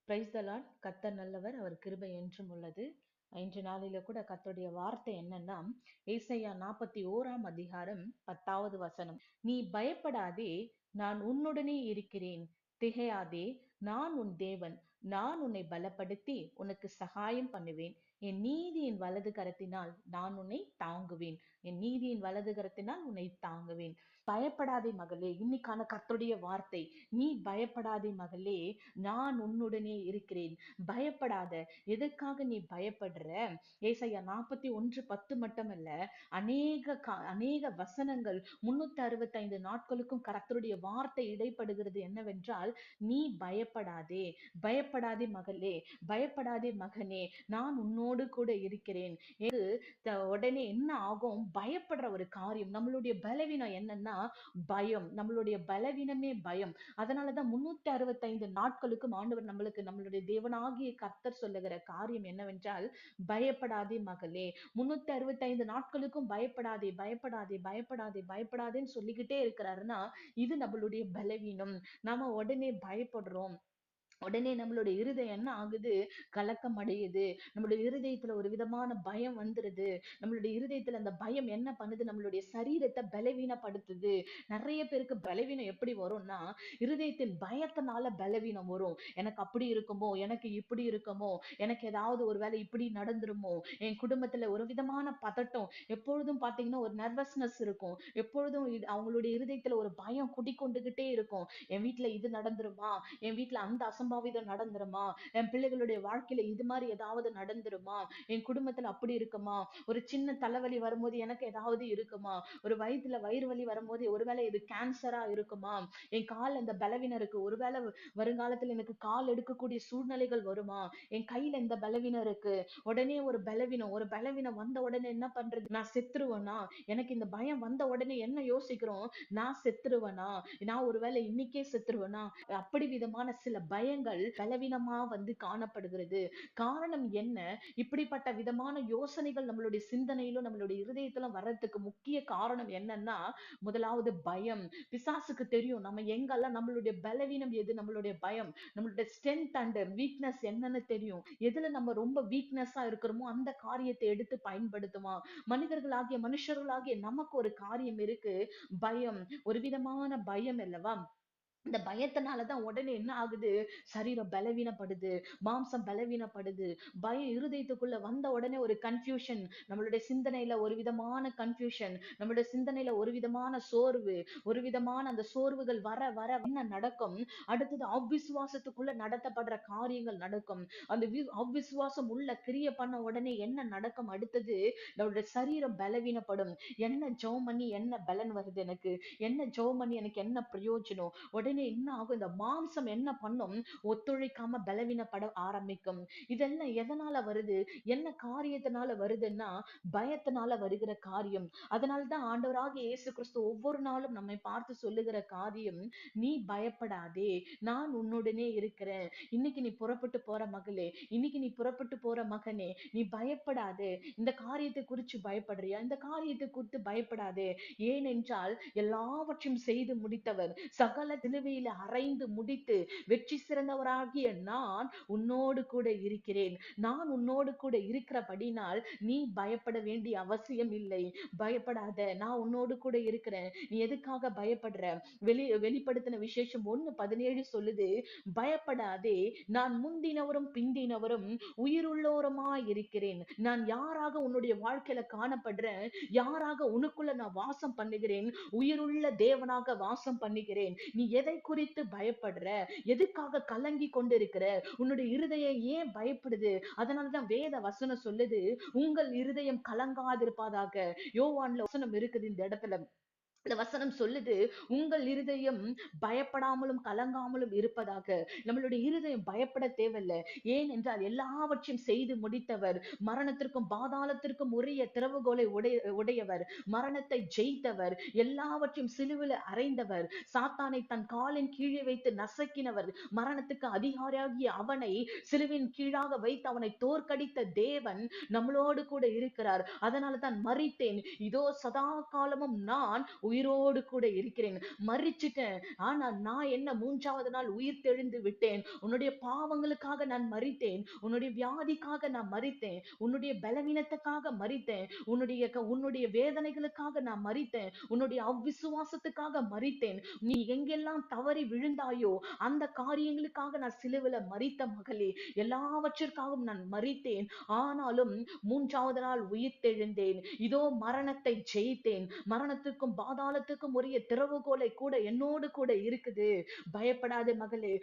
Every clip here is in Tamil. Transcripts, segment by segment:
Praise the Lord. கர்த்தர் நல்லவர், அவர் கிருபை என்றும் உள்ளது. இன்று நாளில கூட கர்த்தருடைய வார்த்தை என்னன்னா, ஏசாயா 41ஆம் அதிகாரம் 10வது வசனம். நீ பயப்படாதே, நான் உன்னுடனே இருக்கிறேன். திகையாதே, நான் உன் தேவன். நான் உன்னை பலப்படுத்தி உனக்கு சகாயம் பண்ணுவேன். என் நீதியின் வலது கரத்தினால் நான் உன்னை தாங்குவேன். என் நீதியின் வலது கரத்தினால் உன்னை தாங்குவேன். பயப்படாதே மகளே, இன்னைக்கான கர்த்தருடைய வார்த்தை. நீ பயப்படாதே மகளே, நான் உன்னுடனே இருக்கிறேன். பயப்படாத. எதற்காக நீ பயப்படுற? ஏசாயா 41:10 மட்டுமல்ல, அநேக வசனங்கள் 365 நாட்களுக்கும் கர்த்தருடைய வார்த்தை இடைப்படுகிறது. என்னவென்றால், நீ பயப்படாதே. பயப்படாதே மகளே, பயப்படாதே மகனே, நான் உன்னோடு கூட இருக்கிறேன். உடனே என்ன ஆகும்? பயப்படுற ஒரு காரியம். நம்மளுடைய பலவீனம் என்னன்னா பயம். நம்மளுடைய பலவீனமே பயம். அதனாலதான் 365 நாட்களுக்கும் ஆண்டவர் நம்மளுடைய தேவனாகிய கர்த்தர் சொல்லுகிற காரியம் என்னவென்றால், பயப்படாதே மகளே. 365 நாட்களுக்கும் பயப்படாதே, பயப்படாதே, பயப்படாதே, பயப்படாதேன்னு சொல்லிக்கிட்டே இருக்கிறாருன்னா, இது நம்மளுடைய பலவீனம். நாம உடனே பயப்படுறோம். உடனே நம்மளுடைய இருதயம் என்ன ஆகுது? கலக்கம் அடையுது. நம்மளுடைய இருதயத்துல ஒரு விதமான பயம் வந்துருது. நம்மளுடைய இருதயத்துல அந்த பயம் என்ன பண்ணுது? நம்மளுடைய சரீரத்தை பலவீனப்படுத்துது. நிறைய பேருக்கு பலவீனம் எப்படி வரும்னா, இருதயத்தின் பயத்தினால பலவீனம் வரும். எனக்கு அப்படி இருக்குமோ, எனக்கு இப்படி இருக்குமோ, எனக்கு ஏதாவது ஒரு வேலை இப்படி நடந்துருமோ, என் குடும்பத்துல ஒரு விதமான பதட்டம், எப்பொழுதும் பாத்தீங்கன்னா ஒரு நர்வஸ்னஸ் இருக்கும். எப்பொழுதும் அவங்களுடைய இருதயத்துல ஒரு பயம் குடிக்கொண்டுகிட்டே இருக்கும். என் வீட்டுல இது நடந்துருமா, என் வீட்டுல அந்த அசம்பாவிதம் நடந்துருமா, என் பிள்ளைகளுடைய வாழ்க்கையில இது மாதிரி ஏதாவது நடந்துருமா, என் குடும்பத்துல அப்படி இருக்குமா, ஒரு சின்ன தலைவலி வரும்போது எனக்கு ஏதாவது இருக்குமா, ஒரு வயிறு வலி வரும்போது ஒருவேளை இது கேன்சரா இருக்குமா, என் கால் இந்த பலவீனம் இருக்கு, ஒருவேளை வருங்காலத்துல எனக்கு கால் எடுக்கக்கூடிய சூழ்நிலைகள் வருமா, என் கையில இந்த பலவீனம் இருக்கு. உடனே ஒரு பலவீனம் வந்த உடனே என்ன பண்றது? நான் செத்துருவேனா? எனக்கு இந்த பயம் வந்த உடனே என்ன யோசிக்கிறோம்? நான் செத்துருவேனா, நான் ஒருவேளை இன்னைக்கே செத்துருவேனா, அப்படி விதமான சில பயங்கள் பலவீனமா வந்து காணப்படுகிறது. காரணம் என்ன? இப்படிப்பட்ட விதமான யோசனைகள் நம்மளுடைய சிந்தனையிலும் நம்மளுடைய இருதயத்திலும் வர்றதுக்கு முக்கிய காரணம் என்னன்னா, முதலாவது பயம். பிசாசுக்கு தெரியும் நம்ம எங்கெல்லாம் நம்மளுடைய பலவீனம் எது, நம்மளுடைய பயம், நம்மளுடைய ஸ்ட்ரென்த் அண்ட் வீக்னஸ் என்னன்னு தெரியும். எதுல நம்ம ரொம்ப வீக்னஸா இருக்கிறோமோ அந்த காரியத்தை எடுத்து பயன்படுத்துவான். மனுஷர்களாகிய நமக்கு ஒரு காரியம் இருக்கு, பயம். ஒரு விதமான பயம் அல்லவா? இந்த பயத்தினாலதான் உடனே என்ன ஆகுது? சரீரம் பலவீனப்படுது, மாம்சம் பலவீனப்படுது. பயம் இருதயத்துக்குள்ள வந்த உடனே ஒரு கன்ஃபியூஷன், நம்மளுடைய சிந்தனையில ஒரு விதமான கன்ஃபியூஷன், நம்மளுடைய சிந்தனையில ஒரு விதமான சோர்வு, ஒரு விதமான அந்த சோர்வுகள் வர வர என்ன நடக்கும்? அடுத்தது அவ்விசுவாசத்துக்குள்ள நடத்தப்படுற காரியங்கள் நடக்கும். அந்த அவ்விசுவாசம் உள்ள கிரிய பண்ண உடனே என்ன நடக்கும்? அடுத்தது நம்மளுடைய சரீரம் பலவீனப்படும். என்ன ஜெபம் பண்ணி என்ன பலன் வருது எனக்கு? என்ன ஜெபம் பண்ணி எனக்கு என்ன பிரயோஜனம்? உடனே என்ன ஆகும்? இந்த மாம்சம் என்ன பண்ணும்? ஒத்துழைக்காம பலவீனப்பட ஆரம்பிக்கும். இதெல்லாம் எதனால வருது? என்ன காரியத்தினால வருதுன்னா, பயத்தினால வருகிற காரியம். அதனால்தான் ஆண்டவராகிய இயேசு கிறிஸ்து ஒவ்வொரு நாளும் நம்மை பார்த்து சொல்லுகிற காரியம், நீ பயப்படாதே, நான் உன்னுடனே இருக்கிறேன். இன்னைக்கு நீ புறப்பட்டு போற மகளே, இன்னைக்கு நீ புறப்பட்டு போற மகனே, நீ பயப்படாதே. இந்த காரியத்தை குறிச்சு பயப்படுறியா? இந்த காரியத்தை குறித்து பயப்படாதே. ஏனென்றால் எல்லாவற்றையும் செய்து முடித்தவர், சகல சிலுவையில அறைந்து முடித்து வெற்றி சிறந்தவராகிய நான் உன்னோடு கூட இருக்கிறேன். நான் உன்னோடு கூட இருக்கிறபடினால் நீ பயப்பட வேண்டிய அவசியம் இல்லை. பயப்படாத, நான் உன்னோடு கூட இருக்கிறேன். நீ எதுக்காக பயப்படுற? வெளிப்படுத்தின விசேஷம் 1:17 சொல்லுது, பயப்படாதே, நான் முந்தினவரும் பிந்தினவரும் உயிருள்ளோருமாய் இருக்கிறேன். நான் யாராக உன்னுடைய வாழ்க்கையில காணப்படுறேன்? யாராக உனக்குள்ள நான் வாசம் பண்ணுகிறேன்? உயிருள்ள தேவனாக வாசம் பண்ணுகிறேன். நீ எதை குறித்து பயப்படுற? எதுக்காக கலங்கி கொண்டிருக்கிற? உன்னுடைய இருதயம் ஏன் பயப்படுது? அதனாலதான் வேத வசனம் சொல்லுது, உங்கள் இருதயம் கலங்காதிருப்பதாக. யோவான்ல வசனம் இருக்குது இந்த இடத்துல. இந்த வசனம் சொல்லுது, உங்கள் இருதயம் பயப்படாமலும் கலங்காமலும் இருப்பதாக. நம்மளுடைய இருதயம் பயப்பட தேவையில்லை. ஏனென்றால் எல்லாவற்றையும் செய்து முடித்தவர், மரணத்திற்கும் பாதாளத்திற்கும் உரிய திறவுகோலை உடையவர், மரணத்தை ஜெயித்தவர், எல்லாவற்றையும் சிலுவையில் அறைந்தவர், சாத்தானை தன் காலின் கீழே வைத்து நசுக்கினவர், மரணத்துக்கு அதிகாரியாகிய அவனை சிலுவின் கீழாக வைத்து அவனை தோற்கடித்த தேவன் நம்மளோடு கூட இருக்கிறார். அதனால தான் மரித்தேன், இதோ சதா காலமும் நான் உயிரோடு கூட இருக்கிறேன். மரிச்சிட்டேன், ஆனா நான் என்ன 3வது நாள் உயிர் தெழுந்து விட்டேன். உன்னுடைய பாவங்களுக்காக நான் மரித்தேன், உன்னுடைய வியாதிக்காக நான் மரித்தேன், உன்னுடைய பலவீனத்துக்காக மரித்தேன், உன்னுடைய வேதனைகளுக்காக நான் மரித்தேன், உன்னுடைய அவ்விசுவாசத்துக்காக மரித்தேன். நீ எங்கெல்லாம் தவறி விழுந்தாயோ அந்த காரியங்களுக்காக நான் சிலுவையில மரித்த மகளே, எல்லாவற்றிற்காகவும் நான் மரித்தேன். ஆனாலும் 3வது நாள் உயிர்த்தெழுந்தேன். இதோ மரணத்தை ஜெயித்தேன். மரணத்துக்கும் பாதாளத்துக்கும் உரிய திறவுகோலை கூட என்னோடு கூட இருக்குது. பயப்படாதே மகளே,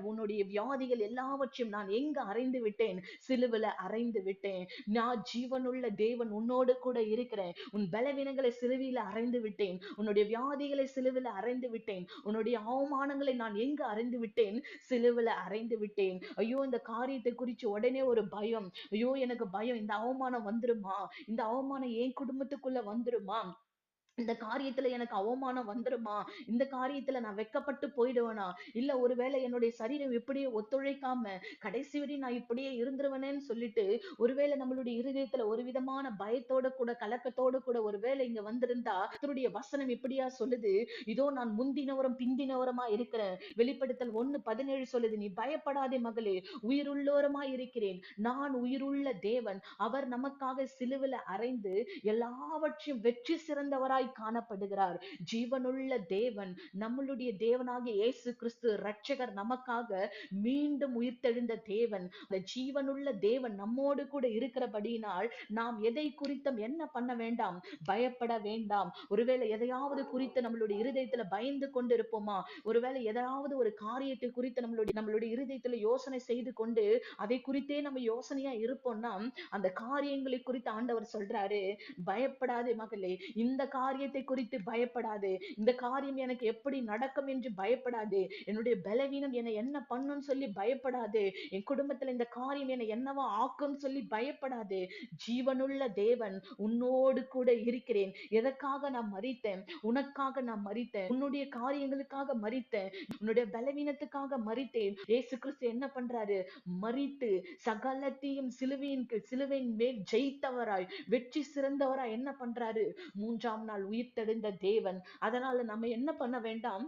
உன்னுடைய வியாதிகள் எல்லாவற்றையும் நான் எங்க அறைந்து விட்டேன்? சிலுவையில அறைந்து விட்டேன். நான் ஜீவனுள்ள தேவன் உன்னோடு கூட இருக்கிறேன். உன் பலவீனங்களை சிலுவையில அறைந்து விட்டேன். உன்னுடைய வியாதிகளை சிலுவையில அறைந்து விட்டேன். உன்னுடைய அவமானங்களை நான் எங்க அறைந்து விட்டேன்? சிலுவையில அறைந்து விட்டேன். ஐயோ, இந்த காரியத்தை குறிச்சு உடனே ஒரு பயம். ஐயோ, எனக்கு பயம், இந்த அவமானம் வந்துருமா? இந்த அவமானம் என் குடும்பத்துக்குள்ள வந்துருமா? இந்த காரியத்துல எனக்கு அவமானம் வந்துருமா? இந்த காரியத்துல நான் வெட்கப்பட்டு போயிடுவேனா? இல்ல ஒருவேளை என்னுடைய சரீரம் இப்படியே ஒத்துழைக்காம கடைசி வரையும் நான் இப்படியே இருந்துருவேனேன்னு சொல்லிட்டு ஒருவேளை நம்மளுடைய இருதயத்துல ஒரு விதமான பயத்தோட கூட கலக்கத்தோட கூட ஒருவேளை இங்க வந்திருந்தா, கர்த்தருடைய வசனம் இப்படியா சொல்லுது, இதோ நான் முந்தினவரும் பிந்தினவருமா இருக்கிறேன். வெளிப்படுத்தல் 1:17 சொல்லுது, நீ பயப்படாதே மகளே, உயிருள்ளோருமா இருக்கிறேன். நான் உயிருள்ள தேவன். அவர் நமக்காக சிலுவில அறைந்து எல்லாவற்றையும் வெற்றி சிறந்தவராய் காணப்படுகிறார். ஜீவனுள்ள தேவன், நம்மளுடைய தேவனாகிய இயேசு கிறிஸ்து இரட்சகர், நமக்காக மீண்டும் உயிர்த்தெழுந்த தேவன். அந்த ஜீவனுள்ள தேவன் நம்மோடு கூட இருக்கிறபடியினால் நாம் எதை குறித்தும் என்ன பண்ண வேண்டாம்? பயப்பட வேண்டாம். ஒருவேளை எதையாவது குறித்து நம்மளுடைய இருதயத்துல பயந்து கொண்டு இருப்போமா? ஒருவேளை ஏதாவது ஒரு காரியத்தை குறித்து நம்மளுடைய இருதயத்துல யோசனை செய்து கொண்டு அதை குறித்தே நம்ம யோசனையா இருப்போம்னா, அந்த காரியங்களை குறித்து ஆண்டவர் சொல்றாரு, பயப்படாதே மகளே, இந்த காரியத்தை குறித்து பயப்படாதே, இந்த காரியம் எனக்கு எப்படி நடக்கும் என்று பயப்படாதே, என்னுடைய பலவீனம் என்னை என்ன பண்ணுன்னு சொல்லி பயப்படாதே, என் குடும்பத்துல இந்த காரியம் என்னை என்னவா ஆக்கும்னு சொல்லி பயப்படாதே. ஜீவனுள்ள தேவன் உன்னோடு கூட இருக்கிறேன். எதற்காக நான் மரித்தேன்? உனக்காக நான் மரித்தேன். உன்னுடைய காரியங்களுக்காக மரித்தேன். உன்னுடைய பலவீனத்துக்காக மரித்தேன். இயேசு கிறிஸ்து என்ன பண்றாரு? மரித்து சகலத்தையும் சிலுவையின் மேல் ஜெயித்தவராய், வெற்றி சிறந்தவராய் என்ன பண்றாரு? 3ஆம் நாள் உயிர்த்தெழுந்த தேவன். அதனால நம்ம என்ன பண்ண வேண்டாம்?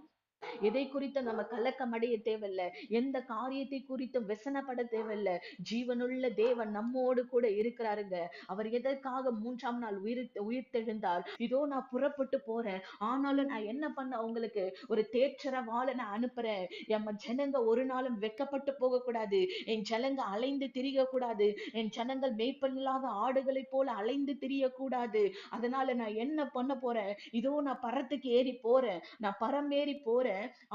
எதை குறித்து நம்ம கலக்கம் அடைய தேவையில்ல. எந்த காரியத்தை குறித்தும் व्यसனப்பட தேவையில்ல. ஜீவனுள்ள தேவன் நம்மோடு கூட இருக்கிறாருங்க. அவர் எதற்காக 3ஆம் நாள் உயிர்த்தெழுந்தார்? இதோ நான் புறப்பட்டு போறேன், ஆனாலும் நான் என்ன பண்ண, உங்களுக்கு ஒரு தேற்றரவாளனை நான் அனுப்புறேன். என் ஜனங்க ஒரு நாளும் வெட்கப்பட்டு போக கூடாது. என் ஜனங்க அலைந்து திரிய கூடாது. என் ஜனங்கள் மேய்ப்பன் இல்லாத ஆடுகளைப் போல அலைந்து திரியக்கூடாது. அதனால நான் என்ன பண்ண போறேன்? இதோ நான் பரத்துக்கு ஏறி போறேன், நான் பரம் ஏறி போறேன்.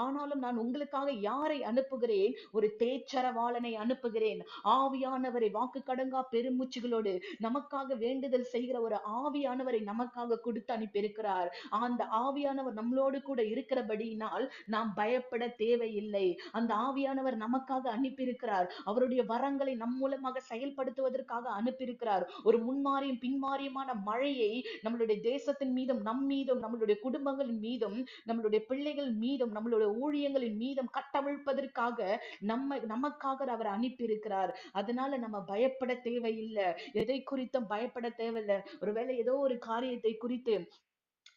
ஆனாலும் நான் உங்களுக்காக யாரை அனுப்புகிறேன்? ஒரு தேற்றரவாளனை அனுப்புகிறேன். ஆவியானவரை, வாக்கு கடங்கா பெருமூச்சுகளோடு நமக்காக வேண்டுதல் செய்கிற ஒரு ஆவியானவரை நமக்காக கொடுத்து அனுப்பியிருக்கிறார். அந்த ஆவியானவர் நம்மளோடு கூட இருக்கிறபடியினால் நாம் பயப்பட தேவையில்லை. அந்த ஆவியானவர் நமக்காக அனுப்பியிருக்கிறார். அவருடைய வரங்களை நம் மூலமாக செயல்படுத்துவதற்காக அனுப்பியிருக்கிறார். ஒரு முன்மாறியும் பின்மாறியுமான மழையை நம்மளுடைய தேசத்தின் மீதும், நம் மீதும், நம்மளுடைய குடும்பங்களின் மீதும், நம்மளுடைய பிள்ளைகள் மீதும், நம்மளுடைய ஊழியங்களின் மீதும் கட்டவிழ்ப்பதற்காக நமக்காக அவர் அனுப்பியிருக்கிறார். அதனால நம்ம பயப்பட தேவையில்லை. எதை குறித்தும் பயப்பட தேவையில்லை. ஒருவேளை ஏதோ ஒரு காரியத்தை குறித்து,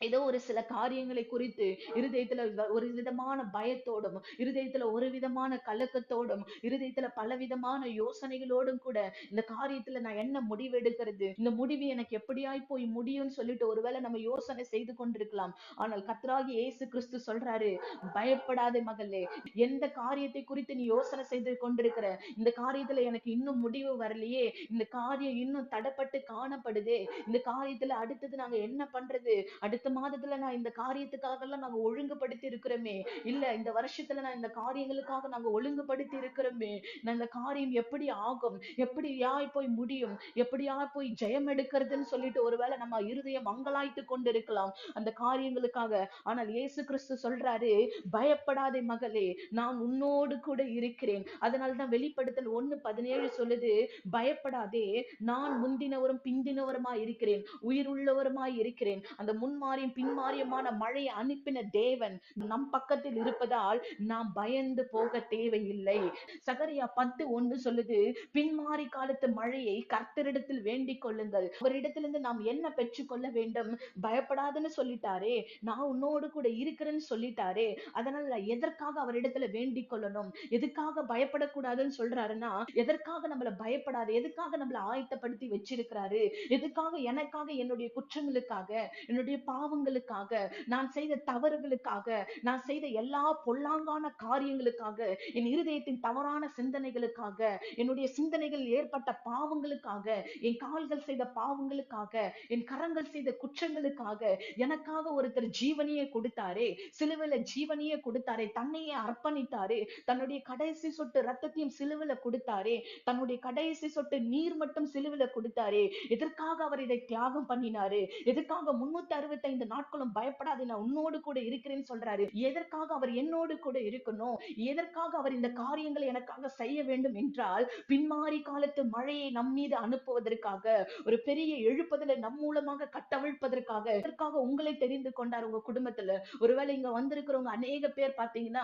ஏதோ ஒரு சில காரியங்களை குறித்து இருதயத்துல ஒரு விதமான பயத்தோடும், இருதயத்துல ஒரு விதமான கலக்கத்தோடும், இருதயத்துல பலவிதமான யோசனைகளோடும் கூட இந்த காரியத்துல நான் என்ன முடிவு எடுக்கிறது, இந்த முடிவு எனக்கு எப்படியாய் போய் முடியும்னு சொல்லிட்டு ஒருவேளை நம்ம யோசனை செய்து கொண்டிருக்கலாம். ஆனால் கர்த்தராகிய இயேசு கிறிஸ்து சொல்றாரு, பயப்படாதே மகளே, எந்த காரியத்தை குறித்து நீ யோசனை செய்து கொண்டிருக்கிற, இந்த காரியத்துல எனக்கு இன்னும் முடிவு வரலையே, இந்த காரியம் இன்னும் தடப்பட்டு காணப்படுதே, இந்த காரியத்துல அடுத்தது நாங்க என்ன பண்றது, அடுத்த மாதத்துல நான் இந்த காரியத்துக்காக எல்லாம் நாங்க ஒழுங்குபடுத்தி இருக்கிறோமே, இல்ல இந்த வருஷத்துல நான் இந்த காரியங்களுக்காக நாங்க ஒழுங்குபடுத்தி இருக்கிறோமே, நான் இந்த காரியம் எப்படி ஆகும், எப்படியாய் போய் முடியும், எப்படியா போய் ஜெயம் எடுக்கிறதுன்னு சொல்லிட்டு ஒருவேளை நம்ம இருதயம் மங்கலாய்த்து கொண்டிருக்கலாம் அந்த காரியங்களுக்காக. ஆனால் இயேசு கிறிஸ்து சொல்றாரு, பயப்படாதே மகளே, நான் உன்னோடு கூட இருக்கிறேன். அதனாலதான் வெளிப்படுத்தல் 1:17 சொல்லுது, பயப்படாதே, நான் முந்தினவரும் பிந்தினவருமாய் இருக்கிறேன், உயிருள்ளவருமாய் இருக்கிறேன். அந்த முன்மாறி முன்மாறியும் பின்மாறியுமான மழையை அனுப்பின தேவன் நம் பக்கத்தில் இருப்பதால் நாம் பயந்து போக தேவையில்லை. சகரியா 10:1 சொல்லுது, பின்மாறி காலத்து மழையை கர்த்தரிடத்தில் வேண்டிக் கொள்ளுங்கள். அவரிடத்திலிருந்து நாம் என்ன பெற்றுக்கொள்ள வேண்டும்? பயப்படாதுன்னு சொல்லிட்டாரே, நான் உன்னோடு கூட இருக்கிறேன்னு சொல்லிட்டாரே, அதனால எதற்காக அவரிடத்துல வேண்டிக் கொள்ளணும்? எதுக்காக பயப்படக்கூடாதுன்னு சொல்றாருன்னா, எதற்காக நம்மள பயப்படாது, எதுக்காக நம்மள ஆயத்தப்படுத்தி வச்சிருக்கிறாரு, எதுக்காக எனக்காக, என்னுடைய குற்றங்களுக்காக, என்னுடைய பாவங்களுக்காக, நான் செய்த தவறுகளுக்காக, நான் செய்த எல்லா பொல்லாங்கான காரியங்களுக்காக, என் இருதயத்தின் தவறான சிந்தனைகளுக்காக, என்னுடைய சிந்தனைகள் ஏற்பட்ட பாவங்களுக்காக, என் கால்கள் செய்த பாவங்களுக்காக, என் கரங்கள் செய்த குற்றங்களுக்காக எனக்காக ஒருத்தர் ஜீவனையே கொடுத்தாரே, சிலுவையில ஜீவனையே கொடுத்தாரே, தன்னையே அர்ப்பணித்தாரே, தன்னுடைய கடைசி சொட்டு ரத்தத்தையும் சிலுவையில கொடுத்தாரே, தன்னுடைய கடைசி சொட்டு நீர் மட்டும் சிலுவையில கொடுத்தாரே. எதற்காக அவர் இதை தியாகம் பண்ணினாரு? எதற்காக 365 நாட்களும் பயப்படாதே, நான் உன்னோடு கூட இருக்கிறேன்னு சொல்றாரு? எதற்காக அவர் என்னோடு கூட இருக்கணும்? எதற்காக அவர் இந்த காரியங்களை எனக்காக செய்ய வேண்டும் என்றால், பின்மாறி காலத்து மழையை நம் மீது அனுப்புவதற்காக, ஒரு பெரிய எழுப்புதலை நம் மூலமாக கட்டவிழ்ப்பதற்காக. இதற்காக உங்களை தெரிந்து கொண்டார். உங்க குடும்பத்துல ஒருவேளை இங்க வந்திருக்கிறவங்க அநேக பேர் பாத்தீங்கன்னா,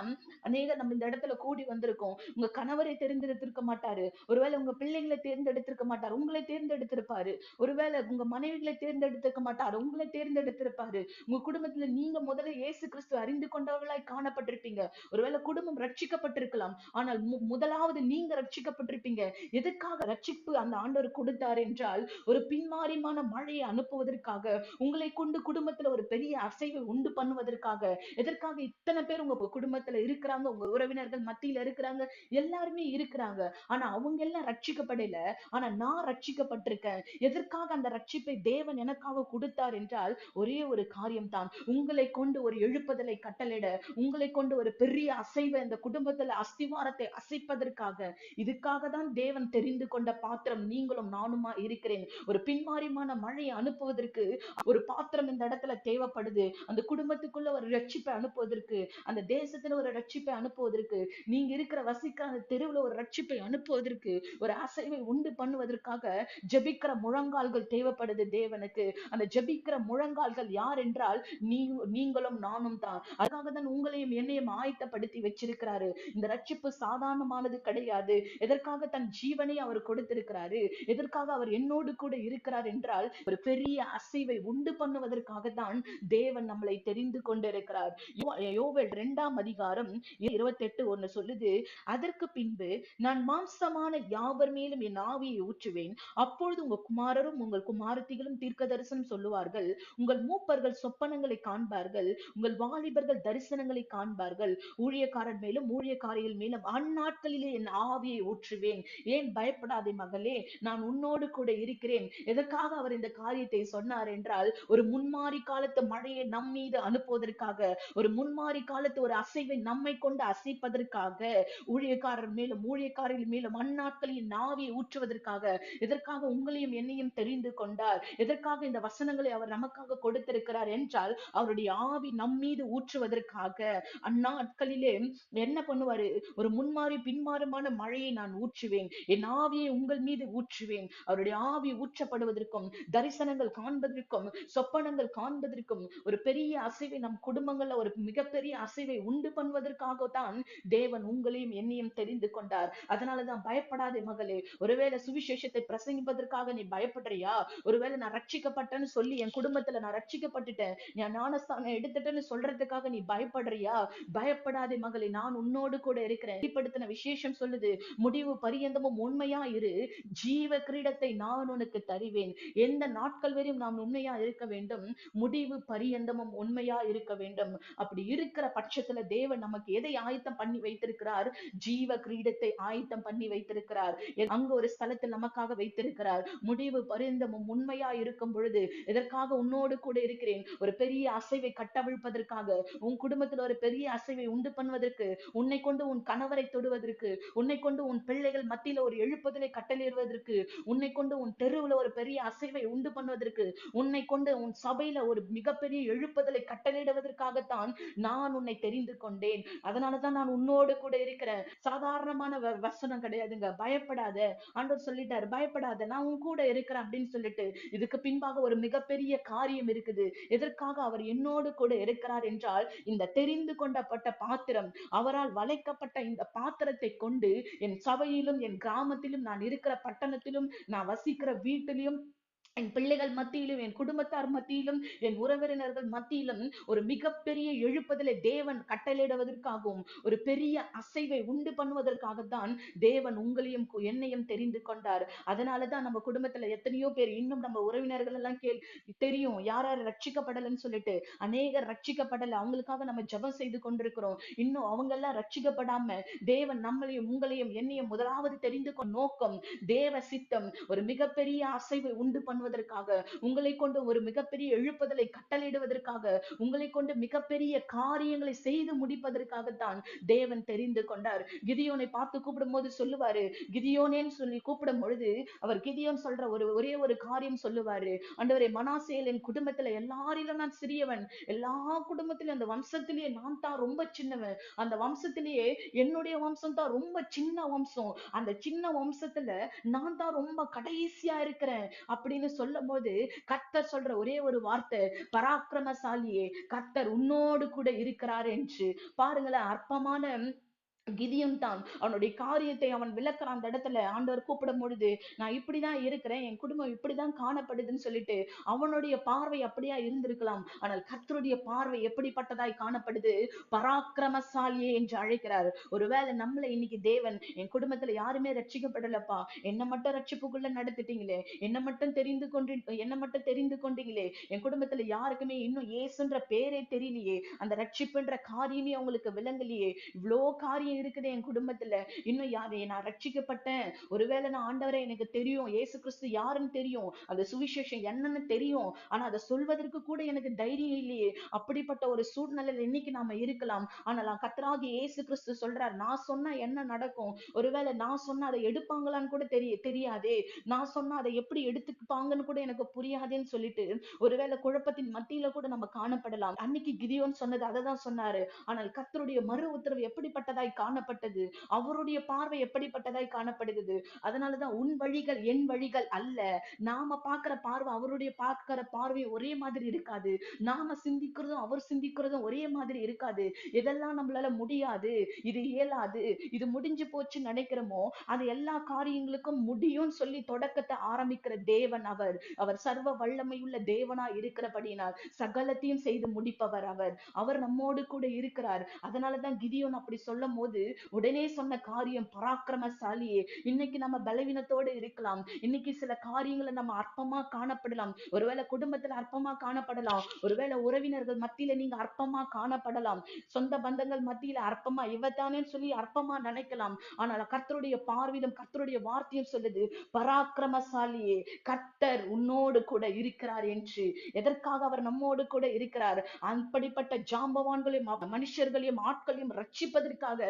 நம்ம இந்த இடத்துல கூடி வந்திருக்கோம். உங்க கணவரை தேர்ந்தெடுத்திருக்க மாட்டாரு, ஒருவேளை உங்க பிள்ளைங்களை தேர்ந்தெடுத்திருக்க மாட்டார், உங்களை தேர்ந்தெடுத்திருப்பாரு. ஒருவேளை உங்க மனைவிகளை தேர்ந்தெடுத்திருக்க மாட்டார், உங்களை தேர்ந்தெடுத்திருப்பாரு. உங்க குடும்பத்துல நீங்க முதல்ல இயேசு கிறிஸ்து அறிந்து கொண்டவர்களாய் காணப்பட்டிருப்பீங்க. ஒருவேளை குடும்பம் ரட்சிக்கப்பட்டிருக்கலாம், ஆனால் முதலாவது நீங்க ரட்சிக்கப்பட்டிருப்பீங்க. எதுக்காக ரட்சிப்பு அந்த ஆண்டவர் கொடுத்தார் என்றால், ஒரு பின்மாரியமான மழையை அனுப்புவதற்காக, உங்களை கொண்டு குடும்பத்துல ஒரு பெரிய அசைவை உண்டு பண்ணுவதற்காக. எதற்காக இத்தனை பேர் உங்க குடும்பத்துல இருக்கிறாங்க, உங்க உறவினர்கள் மத்தியில இருக்கிறாங்க, எல்லாருமே இருக்கிறாங்க. ஆனா அவங்க எல்லாம் ரட்சிக்கப்படல, ஆனா நான் ரட்சிக்கப்பட்டிருக்கேன். எதற்காக அந்த ரட்சிப்பை தேவன் எனக்காக கொடுத்தார் என்றால், ஒரே ஒரு காரியம் தான், உங்களை கொண்டு ஒரு எழுப்புதலை கட்டளையிட, உங்களை கொண்டு ஒரு பெரிய அசைவை அந்த குடும்பத்துல அஸ்திவாரத்தை அசைப்பதற்காக. இதுக்காக தான் தேவன் தெரிந்து கொண்ட பாத்திரம் நீங்களும் நானுமா இருக்கிறேன். ஒரு பின்மாரியமான மழையை அனுப்புவதற்கு ஒரு பாத்திரம் இந்த இடத்துல தேவைப்படுது. அந்த குடும்பத்துக்குள்ள ஒரு ரட்சிப்பை அனுப்புவதற்கு, அந்த தேசத்துல ஒரு ரட்சிப்பை அனுப்புவதற்கு, நீங்க இருக்கிற வசிக்கிற அந்த தெருவுல ஒரு ரட்சிப்பை அனுப்புவதற்கு, ஒரு அசைவை உண்டு பண்ணுவதற்காக ஜெபிக்கிற முழங்கால்கள் தேவைப்படுது தேவனுக்கு. அந்த ஜெபிக்கிற முழங்கால்கள் யார் என்றால், நீங்களும் நானும் தான். அதுக்காக தான் உங்களையும் என்னையும் ஆயத்தப்படுத்தி வச்சிருக்கிறாரு. இந்த ரட்சிப்பு சாதாரணமானது கிடையாது. எதற்காக தன் ஜீவனை அவர் கொடுத்திருக்கிறாரு? எதற்காக அவர் என்னோடு கூட இருக்கிறார் என்றால், ஒரு பெரிய அசைவை உண்டு பண்ணுவதற்காக தான் தேவன் நம்மளை தெரிந்து கொண்டிருக்கிறார். யோவேல் 2ஆம் அதிகாரம் 28:1 சொல்லுது, அதற்கு பின்பு நான் மாம்சமான யாவர் மேலும் என் ஆவியை ஊற்றுவேன். அப்பொழுது உங்கள் குமாரரும் உங்கள் குமாரத்திகளும் தீர்க்க தரிசனம் சொல்லுவார்கள். உங்கள் மூப்பர்கள் சொப்பனங்களை காண்பார்கள். உங்கள் வாலிபர்கள் தரிசனங்களை காண்பார்கள். ஊழியக்காரர் மேலும் ஊழியக்காரிகள் மேலும் அந்நாட்களிலே என் ஆவியை ஊற்றுவேன். ஏன் பயப்படாதே மகளே, நான் உன்னோடு கூட இருக்கிறேன். எதற்காக அவர் இந்த காரியத்தை சொன்னார் என்றால், ஒரு முன்மாரி காலத்து மழையை நம் மீது அனுப்புவதற்காக, ஒரு முன்மாரி காலத்து ஒரு அசைவை நம்மை கொண்டு அசைப்பதற்காக, ஊழியக்காரர் மேலும் ஊழியக்காரர்கள் மேலும் அந்நாட்களின் ஆவியை ஊற்றுவதற்காக. எதற்காக உங்களையும் என்னையும் தெரிந்து கொண்டார்? எதற்காக இந்த வசனங்களை அவர் நமக்காக கொடுத்திருக்கிறார் என்றால், அவருடைய ஆவி நம் மீது ஊற்றுவதற்காக. அந்நாட்களிலே என்ன பண்ணுவாரு? ஒரு முன்மாறி பின்மாறுமான மழையை நான் ஊற்றுவேன், என் ஆவியை உங்கள் மீது ஊற்றுவேன். அவருடைய ஆவி ஊற்றப்படுவதற்கும், தரிசனங்கள் காண்பதற்கும், சொப்பனங்கள் காண்பதற்கும், ஒரு பெரிய அசைவை நம் குடும்பங்கள்ல ஒரு மிகப்பெரிய அசைவை உண்டு பண்ணுவதற்காகத்தான் தேவன் உங்களையும் என்னையும் தெரிந்து கொண்டார். அதனாலதான் பயப்படாதே மகளே. ஒருவேளை சுவிசேஷத்தை பிரசங்கிப்பதற்காக நீ பயப்படுறியா? ஒருவேளை நான் ரட்சிக்கப்பட்டேன்னு சொல்லி என் குடும்பத்துல நான் ரட்சிக்கப்பட்டுட்டேன், நான் ஞானஸ்தானம் எடுத்துட்டேன்னு சொல்றதுக்காக நீ பயப்படுறியா? பயப்படாதே மகளே, நான் உன்னோடு கூட இருக்கிறேன். வெளிப்படுத்தின விசேஷம் சொல்லுது, முடிவு பரியந்தமும் உண்மையா இரு, ஜீவ கிரீடத்தை நான் உனக்கு தருவேன். எந்த நாட்கள் வரையும் நாம் உண்மையா இருக்க வேண்டும்? முடிவு பரியந்தமும் உண்மையா இருக்க வேண்டும். அப்படி இருக்கிற பட்சத்துல தேவன் நமக்கு எதை ஆயத்தம் பண்ணி வைத்திருக்கிறார்? ஜீவ கிரீடத்தை ஆயத்தம் பண்ணி வைத்திருக்கிறார். அங்க ஒரு ஸ்தலத்தில் நமக்காக வைத்திருக்கிறார். முடிவு பரியந்தமும் உண்மையா இருக்கும் பொழுது, எதற்காக உன்னோடு கூட இருக்கிறேன்? ஒரு பெரிய அசைவை கட்டவிழ்ப்பதற்காக, உன் குடும்பத்துல ஒரு பெரிய அசைவை உண்டு பண்ணுவதற்கு, உன்னை கொண்டு உன் கணவரை தொடுவதற்கு, உன்னை கொண்டு உன் பிள்ளைகள் மத்தியில ஒரு எழுப்புதலை கட்டளையிடுவதற்கு, உன்னை கொண்டு உன் தெருவுல ஒரு பெரிய அசைவை உண்டு பண்ணுவதற்கு, உன்னை கொண்டு உன் சபையில ஒரு மிகப்பெரிய எழுப்புதலை கட்டளையிடுவதற்காகத்தான் நான் உன்னை தெரிந்து கொண்டேன். அதனாலதான் நான் உன்னோடு கூட இருக்கிறேன். சாதாரணமான வசனம் கிடையாதுங்க. பயப்படாத, ஆண்டவர் சொல்லிட்டாரு, பயப்படாத, நான் உன் கூட இருக்கிறேன் அப்படின்னு சொல்லிட்டு. இதுக்கு பின்பாக ஒரு மிகப்பெரிய காரியம் இருக்குது. சொல்லுது. எதற்காக அவர் என்னோடு கூட இருக்கிறார் என்றால், இந்த தெரிந்து கொண்டப்பட்ட பாத்திரம், அவரால் வளைக்கப்பட்ட இந்த பாத்திரத்தை கொண்டு என் சபையிலும் என் கிராமத்திலும் நான் இருக்கிற பட்டணத்திலும் நான் வசிக்கிற வீட்டிலும் என் பிள்ளைகள் மத்தியிலும் என் குடும்பத்தார் மத்தியிலும் என் உறவினர்கள் மத்தியிலும் ஒரு மிகப்பெரிய எழுப்புதலை தேவன் கட்டளையிடுவதற்காகவும் ஒரு பெரிய அசைவை உண்டு பண்ணுவதற்காகத்தான் தேவன் உங்களையும் என்னையும் தெரிந்து கொண்டார். அதனாலதான் நம்ம குடும்பத்துல எத்தனையோ பேர் இன்னும் நம்ம உறவினர்கள் எல்லாம் தெரியும் யார் யார் ரட்சிக்கப்படலைன்னு சொல்லிட்டு. அநேகர் ரட்சிக்கப்படல, அவங்களுக்காக நம்ம ஜெபம் செய்து கொண்டிருக்கிறோம். இன்னும் அவங்க எல்லாம் ரட்சிக்கப்படாம தேவன் நம்மளையும் உங்களையும் என்னையும் முதலாவது தெரிந்து கொண்ட நோக்கம், தேவ சித்தம் ஒரு மிகப்பெரிய அசைவை உண்டு பண்ணுவதற்காக, உங்களை கொண்டு ஒரு மிகப்பெரிய எழுப்புதலை கட்டளையிடுவதற்காக, உங்களை கொண்டு மிகப்பெரிய காரியங்களை செய்து முடிப்பதற்காகத்தான் தேவன் தெரிந்து கொண்டார். கிதியோனை பார்த்து கூப்பிடும் போது சொல்லுவாரு, கிதியோனேன்னு சொல்லி கூப்பிடும் பொழுது அவர் கிதியோன் சொல்ற ஒரே ஒரு காரியம் சொல்லுவாரு, ஆண்டவரே மனாசேல் என் குடும்பத்துல எல்லாரிலும் நான் சிறியவன், எல்லா குடும்பத்திலும் அந்த வம்சத்திலேயே நான் தான் ரொம்ப சின்னவன், அந்த வம்சத்திலேயே என்னுடைய வம்சம் தான் ரொம்ப சின்ன வம்சம், அந்த சின்ன வம்சத்துல நான் தான் ரொம்ப கடைசியா இருக்கிறேன் அப்படின்னு சொல்லும் போது கர்த்தர் சொல்ற ஒரே ஒரு வார்த்தை, பராக்கிரமசாலியே கர்த்தர் உன்னோடு கூட இருக்கிறார் என்று. பாருங்களேன், அற்பமான கிதியோன் தான் அவனுடைய காரியத்தை அவன் விளக்குறான். அந்த இடத்துல ஆண்டவர் கூப்பிடும் பொழுது, நான் இப்படிதான் இருக்கிறேன், என் குடும்பம் இப்படிதான் காணப்படுதுன்னு சொல்லிட்டு அவனுடைய பார்வை அப்படியா இருந்திருக்கலாம். ஆனால் கர்த்தருடைய பார்வை எப்படிப்பட்டதாய் காணப்படுது, பராக்கிரமசாலியே என்று அழைக்கிறார். ஒருவேளை நம்மளை இன்னைக்கு தேவன், என் குடும்பத்துல யாருமே ரட்சிக்கப்படலப்பா, என்ன மட்டும் ரட்சிப்புக்குள்ள நடத்திட்டீங்களே, என்ன மட்டும் தெரிந்து கொண்டீங்களே, என் குடும்பத்துல யாருக்குமே இன்னும் இயேசுன்ற பேரே தெரியலையே, அந்த ரட்சிப்புன்ற காரியமே அவங்களுக்கு விளங்கலையே, இவ்வளோ காரியம் இருக்குது என் குடும்பத்துல, இன்னும் யாரு நான் ரட்சிக்கப்பட்டேன், ஒருவேளை நான் ஆண்டவரே எனக்கு தெரியும் இயேசு கிறிஸ்து யாருன்னு தெரியும், அந்த சுவிசேஷம் என்னன்னு தெரியும், ஆனா அதை சொல்வதற்கு கூட எனக்கு தைரியம் இல்லையே, அப்படிப்பட்ட ஒரு சூழ்நிலையில இன்னைக்கு நாம இருக்கலாம். ஆனால் கர்த்தராகிய இயேசு கிறிஸ்து சொல்றார், நான் சொன்னா என்ன நடக்கும், ஒருவேளை நான் சொன்னா அதை எடுப்பாங்களான்னு கூட தெரியாதே, நான் சொன்னா அதை எப்படி எடுத்துப்பாங்கன்னு கூட எனக்கு புரியாதேன்னு சொல்லிட்டு ஒருவேளை குழப்பத்தின் மத்தியில கூட நம்ம காணப்படலாம். அன்னைக்கு கிதியோன் சொன்னது அதை தான் சொன்னாரு. ஆனால் கர்த்தருடைய மறு உத்தரவு எப்படிப்பட்டதாய் காணப்பட்டது, அவருடைய பார்வை எப்படிப்பட்டதாய் காணப்படுகிறது. அதனாலதான் உன் வழிகள் என் வழிகள் அல்ல, நாம பார்க்கிற பார்வை அவருடைய பார்க்கிற பார்வை ஒரே மாதிரி இருக்காது, நாம சிந்திக்கிறதும் அவர் சிந்திக்கிறதும் ஒரே மாதிரி இருக்காது. எதெல்லாம் நம்மளால முடியாது, இது இயலாது, இது முடிஞ்சு போச்சுன்னு நினைக்கிறோமோ அது எல்லா காரியங்களுக்கும் முடியும்னு சொல்லி தொடக்கத்தை ஆரம்பிக்கிற தேவன் அவர். அவர் சர்வ வல்லமையுள்ள தேவனா இருக்கிறபடியினால் சகலத்தையும் செய்து முடிப்பவர் அவர். அவர் நம்மோடு கூட இருக்கிறார். அதனாலதான் கிதியோன் அப்படி சொல்லும் போது உடனே சொன்ன காரியம், பராக்கிரமசாலியே. இன்னைக்கு நம்ம பலவீனத்தோடு இருக்கலாம், இன்னைக்கு சில காரியங்களை நம்ம அற்பமா காணப்படலாம், ஒருவேளை குடும்பத்துல அற்பமா காணப்படலாம், ஒருவேளை உறவினர்கள் மத்தியில நீங்க அற்பமா காணப்படலாம், சொந்த பந்தங்கள் மத்தியில அற்பமா இவத்தானே சொல்லி அற்பமா நினைக்கலாம். ஆனால் கர்த்தருடைய பார்வையிலும் கர்த்தருடைய வார்த்தையும் சொல்லுது, பராக்கிரமசாலியே கர்த்தர் உன்னோடு கூட இருக்கிறார் என்று. எதற்காக அவர் நம்மோடு கூட இருக்கிறார், அப்படிப்பட்ட ஜாம்பவான்களையும் மனுஷர்களையும் ஆட்களையும் ரட்சிப்பதற்காக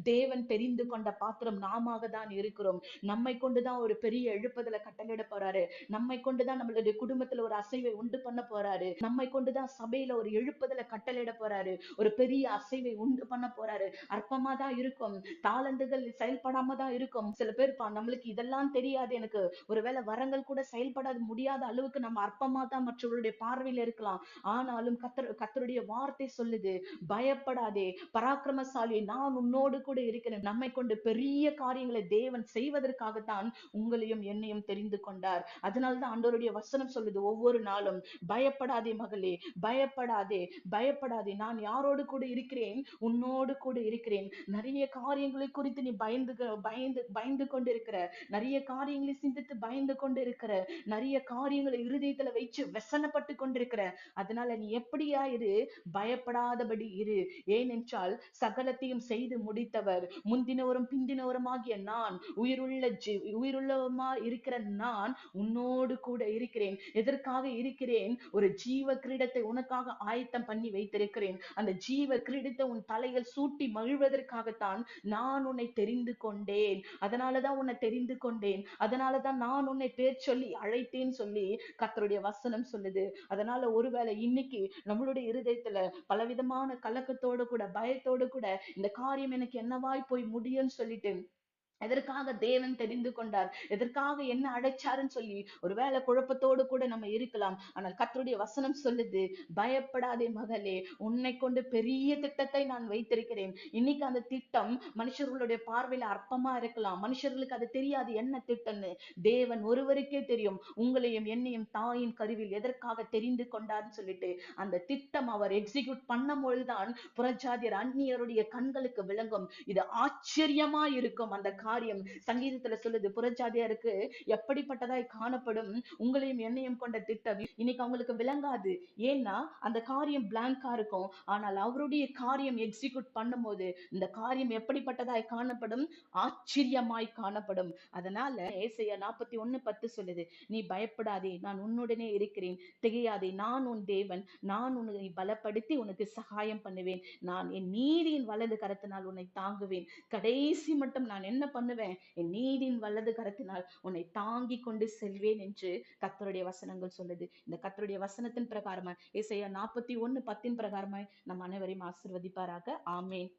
தேவன் தெரிந்து கொண்ட பாத்திரம் நாம தான் இருக்கிறோம். நம்மை கொண்டுதான் ஒரு பெரிய எழுப்புதலை கட்டளையிட போறாரு, நம்மை கொண்டுதான் நம்மளுடைய குடும்பத்துல ஒரு அசைவை உண்டு பண்ண போறாரு, நம்மை கொண்டுதான் சபையில ஒரு எழுப்புதலை கட்டளையிட போறாரு, ஒரு பெரிய அசைவை உண்டு பண்ண போறாரு. அற்பமா தான் இருக்கும், தாளந்துகள் செயல்படாம தான் இருக்கும். சில பேர் நம்மளுக்கு இதெல்லாம் தெரியாது, எனக்கு ஒருவேளை வரங்கள் கூட செயல்படாத முடியாத அளவுக்கு நம்ம அற்பமா தான் மற்றவர்களுடைய பார்வையில இருக்கலாம். ஆனாலும் கர்த்தருடைய வார்த்தை சொல்லுது, பயப்படாதே, பராக்கிரமசாலி நான் உன்னோடு கூட இருக்கிறேன். நம்மை கொண்டு பெரிய காரியங்களை தேவன் செய்வதற்காகத்தான் உங்களையும் என்னையும் தெரிந்து கொண்டார். அதனால்தான் ஆண்டவருடைய வசனம் சொல்லுது ஒவ்வொரு நாளும், பயப்படாதே மகளே, பயப்படாதே, பயப்படாதே, நான் யாரோடு கூட இருக்கிறேன், உன்னோடு கூட இருக்கிறேன். நிறைய காரியங்களை குறித்து நீ பயந்து கொண்டு இருக்கிற, நிறைய காரியங்களை சிந்தித்து பயந்து கொண்டு இருக்கிற, நிறைய காரியங்களை இருதயத்துல வச்சு வசனப்பட்டு கொண்டிருக்கிற, அதனால நீ எப்படியா இரு, பயப்படாதபடி இரு. ஏனென்றால் சகலத்தையும் செய்து முடித்தவர், முந்தினவரும் பிந்தினவருமாகிய நான், உயிருள்ளவமா இருக்கிற நான் உன்னோடு கூட இருக்கிறேன். எதற்காக இருக்கிறேன், ஒரு ஜீவ கிரீடத்தை உனக்காக ஆயத்தம் பண்ணி வைத்திருக்கிறேன். அந்த ஜீவ கிரீடத்தை உன் தலையில் சூட்டி மகிழ்வதற்காகத்தான் நான் உன்னை தெரிந்து கொண்டேன். அதனாலதான் உன்னை தெரிந்து கொண்டேன், அதனாலதான் நான் உன்னை பேர் சொல்லி அழைத்தேன்னு சொல்லி கர்த்தருடைய வசனம் சொல்லுது. அதனால ஒருவேளை இன்னைக்கு நம்மளுடைய இருதயத்துல பலவிதமான கலக்கத்தோடு கூட பயத்தோடு கூட இந்த காரியம் எனக்கு என்னவாய் போய் முடியும்னு சொல்லிட்டு எதற்காக தேவன் தெரிந்து கொண்டார், எதற்காக என்ன அழைச்சாருன்னு சொல்லி ஒருவேளை குழப்பத்தோடு கூட நம்ம இருக்கலாம். ஆனால் கர்த்தருடைய வசனம் சொல்லுது, பயப்படாதே மகளே, உன்னை கொண்டு பெரிய திட்டத்தை நான் வைத்திருக்கிறேன். இன்னைக்கு அந்த திட்டம் மனுஷர்களுடைய பார்வையில அற்பமா இருக்கலாம், மனுஷர்களுக்கு அது தெரியாது என்ன திட்டம்னு. தேவன் ஒருவருக்கே தெரியும், உங்களையும் என்னையும் தாயின் கருவில் எதற்காக தெரிந்து கொண்டார்னு சொல்லிட்டு. அந்த திட்டம் அவர் எக்ஸிக்யூட் பண்ணும் பொழுதுதான் புறஜாதியர் அந்நியருடைய கண்களுக்கு விளங்கும். இது ஆச்சரியமா இருக்கும் அந்த காரியம். சங்கீதத்துல சொல்லுது, புறஜாதியாருக்கு எப்படிப்பட்டதாய் காணப்படும் உங்களையும் என்னையும் கொண்ட திட்டம் இன்னைக்கு அவங்களுக்கு விளங்காது. ஏன்னா அந்த காரியம் பிளாங்கா இருக்கும். ஆனால் அவருடைய காரியம் எக்ஸிக்யூட் பண்ணும்போது இந்த காரியம் எப்படிப்பட்டதாய் காணப்படும், ஆச்சரியமாய் காணப்படும். அதனால ஏசாயா 41:10 சொல்லுது, நீ பயப்படாதே, நான் உன்னுடனே இருக்கிறேன், திகையாதே, நான் உன் தேவன், நான் உன்னை பலப்படுத்தி உனக்கு சகாயம் பண்ணுவேன், நான் என் நீதியின் வலது கரத்தினால் உன்னை தாங்குவேன். கடைசி மட்டும் நான் என்ன பண்ணுவேன், என் நீதியின் வலது கரத்தினால் உன்னை தாங்கி கொண்டு செல்வேன் என்று கர்த்தருடைய வசனங்கள் சொல்லுது. இந்த கர்த்தருடைய வசனத்தின் பிரகாரமா ஏசாயா 41:10 பிரகாரமாய் நம் அனைவரையும் ஆசீர்வதிப்பாராக. ஆமென்.